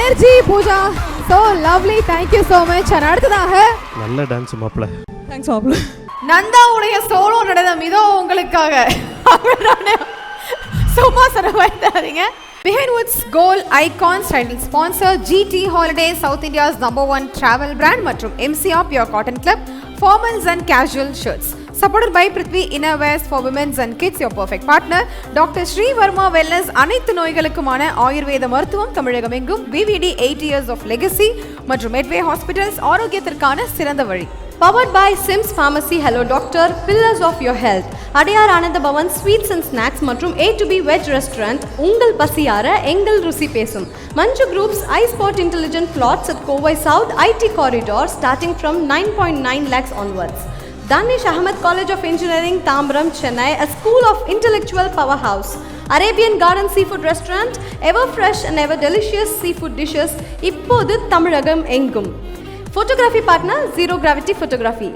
Energy Pooja so lovely, thank you so much. அடுத்ததாக நல்ல dance மாப்ள. தேங்க்ஸ் மாப்ள. நந்தாவுடைய சோலோ நடனம் இதோ உங்களுக்காக. சும்மா சரவாய்த்தாதீங்க. Behind Woods Gold Icons title sponsor GT Holidays, South India's #1 travel brand மற்றும் MCR Pure Cotton Club formals and casual shirts. Supported by Prithvi Innerwears for Women's and Kids, your perfect partner. Dr. Sri Verma Wellness, அனைத்து நோய்களுக்குமான ஆயுர்வேத மருத்துவம் தமிழகம் எங்கும். VVD 8 years of legacy மற்றும் Medway Hospitals ஆரோக்கியத்திற்கான சிறந்த வழி. Powered by Sims Pharmacy, Hello Doctor, Pillars of Your Health, Adiyar Ananda Bhavan Sweets and Snacks மற்றும் A2B Veg Restaurant, உங்கள் பசியார எங்கள் ருசி பேசும். Manju Group's iSpot Intelligent Plots at Kovai South IT Corridor starting from 9.9 lakhs onwards. Danish Ahmed College of Engineering, Tambaram, Chennai, a school of intellectual powerhouse. Arabian Garden Seafood Restaurant, ever fresh and ever delicious seafood dishes, இப்போது தமிழகம் எங்கும். Photography partner, Zero Gravity Photography.